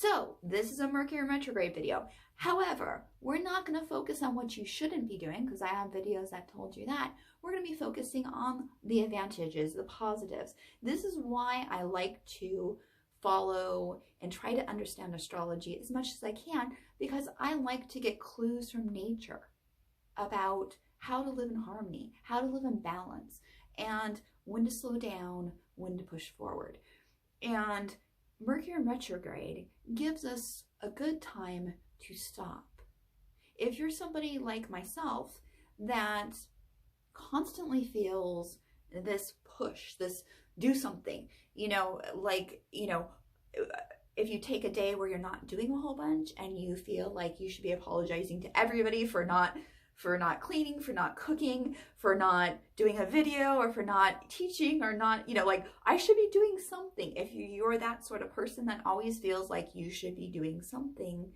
So this is a Mercury retrograde video. However, we're not going to focus on what you shouldn't be doing, because I have videos that told you that. We're going to be focusing on the advantages, the positives. This is why I like to follow and try to understand astrology as much as I can, because I like to get clues from nature about how to live in harmony, how to live in balance, and when to slow down, when to push forward. And Mercury retrograde gives us a good time to stop. If you're somebody like myself that constantly feels this push, this do something, if you take a day where you're not doing a whole bunch and you feel like you should be apologizing to everybody for not cleaning, for not cooking, for not doing a video, or for not teaching, or not, I should be doing something. If you're that sort of person that always feels like you should be doing something,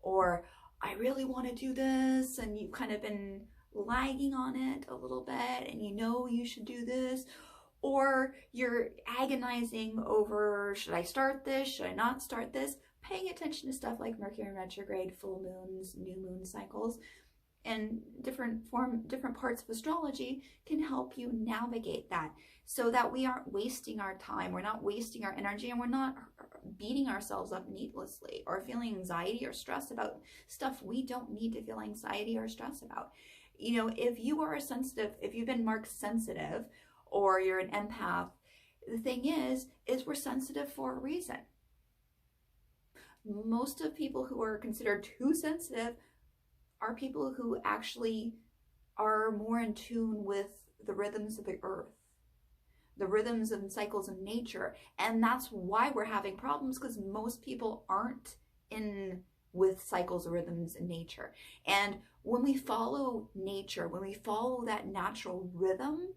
or I really want to do this, and you've kind of been lagging on it a little bit, and you should do this, or you're agonizing over, should I start this, should I not start this? Paying attention to stuff like Mercury retrograde, full moons, new moon cycles, and different parts of astrology can help you navigate that, so that we aren't wasting our time, we're not wasting our energy, and we're not beating ourselves up needlessly or feeling anxiety or stress about stuff we don't need to feel anxiety or stress about. If you are sensitive, if you've been marked sensitive, or you're an empath, the thing is we're sensitive for a reason. Most of people who are considered too sensitive are people who actually are more in tune with the rhythms of the earth, the rhythms and cycles of nature. And that's why we're having problems, because most people aren't in with cycles or rhythms in nature. And when we follow nature, when we follow that natural rhythm,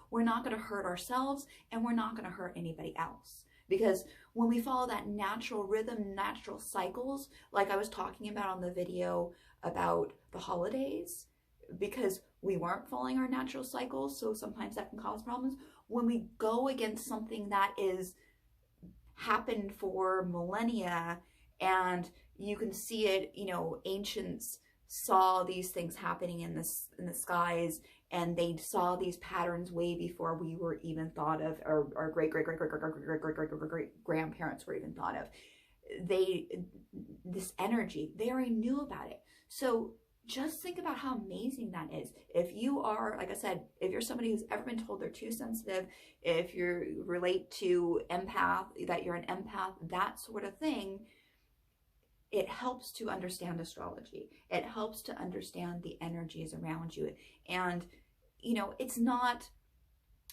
we're not going to hurt ourselves, and we're not going to hurt anybody else. Because when we follow that natural rhythm, natural cycles, like I was talking about on the video about the holidays, because we weren't following our natural cycles, so sometimes that can cause problems. When we go against something that is happened for millennia, and you can see it, ancients saw these things happening in the skies, and they saw these patterns way before we were even thought of, or our great grandparents were even thought of. This energy, they already knew about it. So just think about how amazing that is. If you are, like I said, if you're somebody who's ever been told they're too sensitive, if you relate to empath, that you're an empath, that sort of thing, it helps to understand astrology. It helps to understand the energies around you. And, it's not,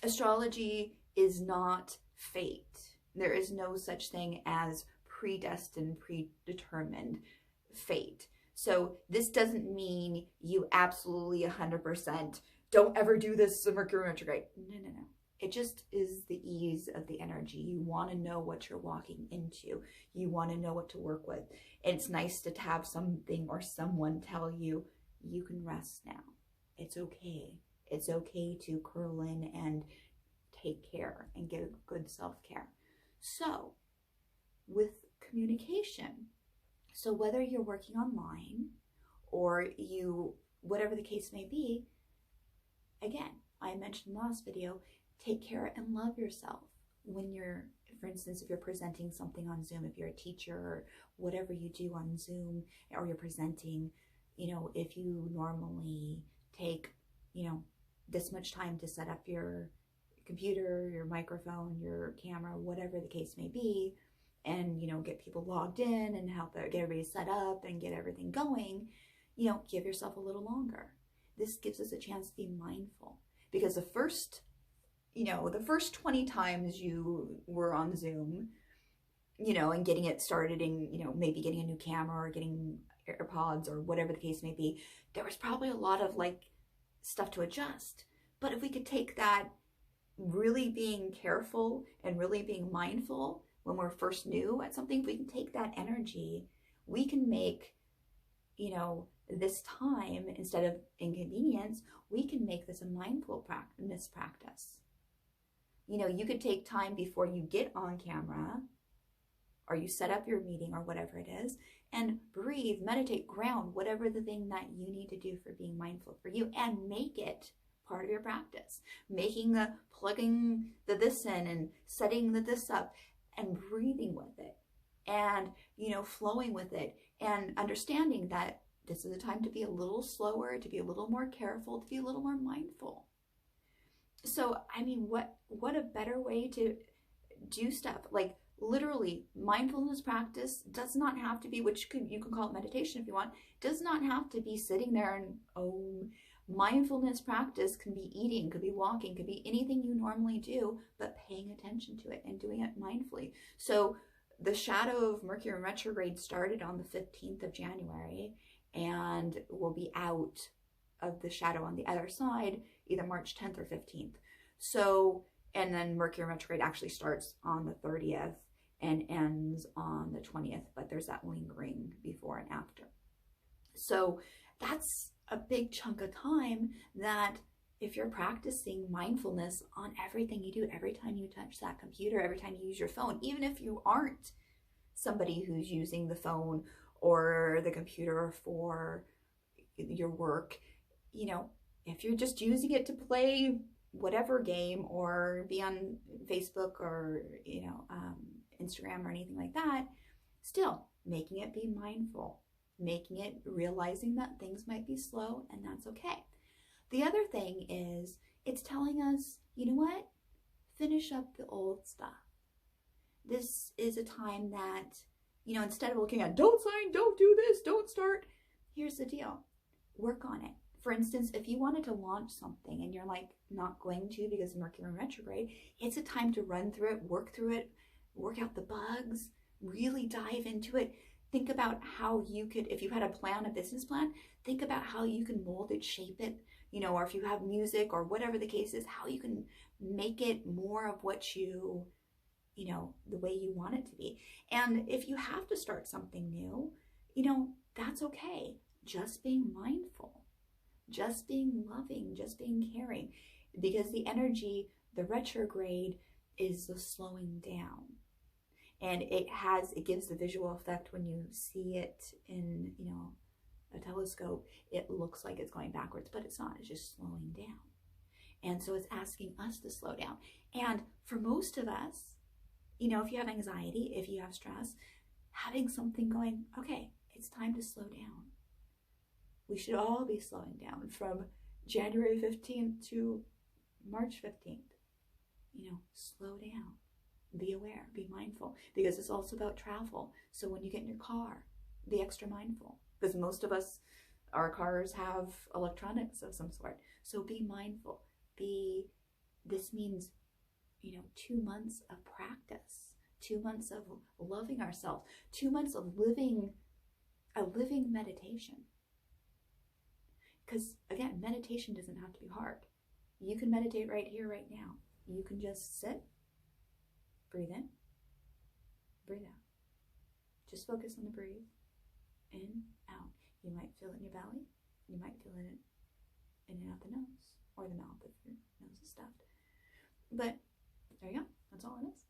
astrology is not fate. There is no such thing as predestined, predetermined fate. So this doesn't mean you absolutely 100% don't ever do this Mercury retrograde. No. It just is the ease of the energy. You want to know what you're walking into. You want to know what to work with. And it's nice to have something or someone tell you, you can rest now. It's okay. It's okay to curl in and take care and get good self-care. So with communication, so whether you're working online or whatever the case may be, again, I mentioned in the last video, take care and love yourself when you're, for instance, if you're presenting something on Zoom, if you're a teacher or whatever you do on Zoom, or you're presenting, if you normally take, this much time to set up your computer, your microphone, your camera, whatever the case may be, and, get people logged in and help get everybody set up and get everything going, give yourself a little longer. This gives us a chance to be mindful, because the first 20 times you were on Zoom, and getting it started and, maybe getting a new camera or getting AirPods or whatever the case may be, there was probably a lot of stuff to adjust. But if we could take that, really being careful and really being mindful when we're first new at something, if we can take that energy, we can make, this time, instead of inconvenience, we can make this a mindfulness practice. You could take time before you get on camera or you set up your meeting or whatever it is, and breathe, meditate, ground, whatever the thing that you need to do for being mindful for you, and make it part of your practice. Making the plugging the this in and setting the this up and breathing with it and, flowing with it and understanding that this is a time to be a little slower, to be a little more careful, to be a little more mindful. So, what a better way to do stuff. Like, literally, mindfulness practice does not have to be, you can call it meditation if you want, does not have to be sitting there and, mindfulness practice can be eating, could be walking, could be anything you normally do, but paying attention to it and doing it mindfully. So the shadow of Mercury retrograde started on the 15th of January and will be out of the shadow on the other side, either March 10th or 15th. So, and then Mercury retrograde actually starts on the 30th and ends on the 20th, but there's that lingering before and after. So that's a big chunk of time that if you're practicing mindfulness on everything you do, every time you touch that computer, every time you use your phone, even if you aren't somebody who's using the phone or the computer for your work, if you're just using it to play whatever game or be on Facebook or, Instagram or anything like that, still making it be mindful, making it realizing that things might be slow, and that's okay. The other thing is it's telling us, you know what? Finish up the old stuff. This is a time that, instead of looking at don't sign, don't do this, don't start, here's the deal. Work on it. For instance, if you wanted to launch something and you're like not going to because of Mercury retrograde, it's a time to run through it, work out the bugs, really dive into it. Think about how you could, if you had a business plan, think about how you can mold it, shape it, or if you have music or whatever the case is, how you can make it more of what you, the way you want it to be. And if you have to start something new, that's okay. Just being mindful, just being loving, just being caring, because the energy, the retrograde is the slowing down. And it gives the visual effect when you see it in, a telescope, it looks like it's going backwards, but it's not, it's just slowing down. And so it's asking us to slow down. And for most of us, if you have anxiety, if you have stress, having something going, okay, it's time to slow down. We should all be slowing down from January 15th to March 15th. Slow down. Be aware, be mindful, because it's also about travel. So when you get in your car, be extra mindful, because most of us, our cars have electronics of some sort. So be mindful. This means, 2 months of practice, 2 months of loving ourselves, 2 months of living meditation. Because again, meditation doesn't have to be hard. You can meditate right here, right now. You can just sit, breathe in, breathe out. Just focus on the breathe. In, out. You might feel it in your belly. You might feel it in and out the nose, or the mouth if your nose is stuffed. But there you go. That's all it is.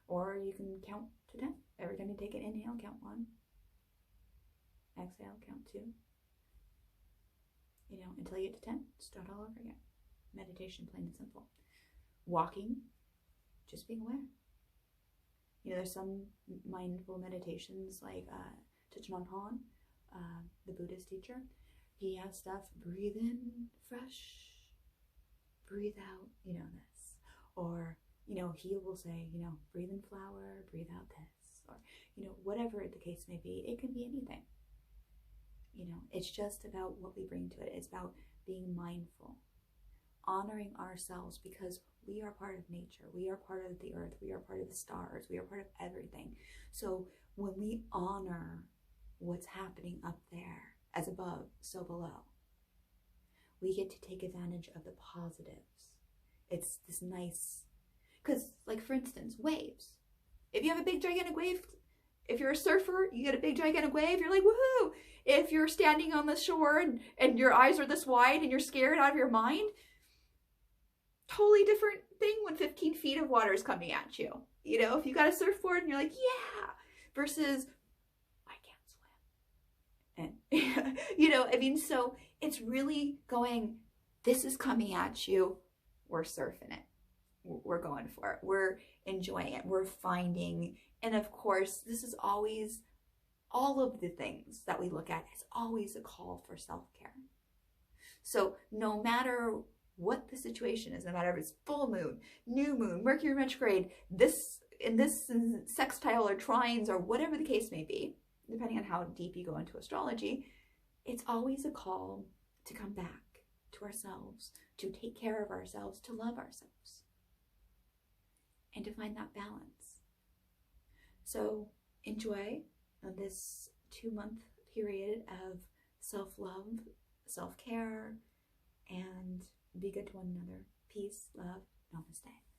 Or you can count to 10. Every time you take an inhale, count 1. Exhale, count 2. Until you get to 10, start all over again. Meditation, plain and simple. Walking, just being aware. There's some mindful meditations like Thich Nhat Hanh, the Buddhist teacher. He has stuff, breathe in fresh, breathe out, this. Or, he will say, breathe in flower, breathe out this. Or, whatever the case may be. It can be anything. It's just about what we bring to it. It's about being mindful, honoring ourselves, because we are part of nature. We are part of the earth. We are part of the stars. We are part of everything. So when we honor what's happening up there, as above, so below, we get to take advantage of the positives. It's this nice, because like for instance, waves. If you have a big gigantic wave, if you're a surfer, you get a big gigantic wave, you're like, woohoo! If you're standing on the shore and your eyes are this wide and you're scared out of your mind, totally different thing when 15 feet of water is coming at you. If you got a surfboard and you're like, yeah. versus I can't swim. And, you know, I mean, so it's really going, this is coming at you. We're surfing it. We're going for it. We're enjoying it. We're finding. And of course, this is always, all of the things that we look at is always a call for self-care. So no matter what the situation is, no matter if it's full moon, new moon, Mercury retrograde, this sextile or trines or whatever the case may be, depending on how deep you go into astrology, it's always a call to come back to ourselves, to take care of ourselves, to love ourselves, and to find that balance. So enjoy this 2-month period of self-love, self-care, and be good to one another. Peace, love, namaste.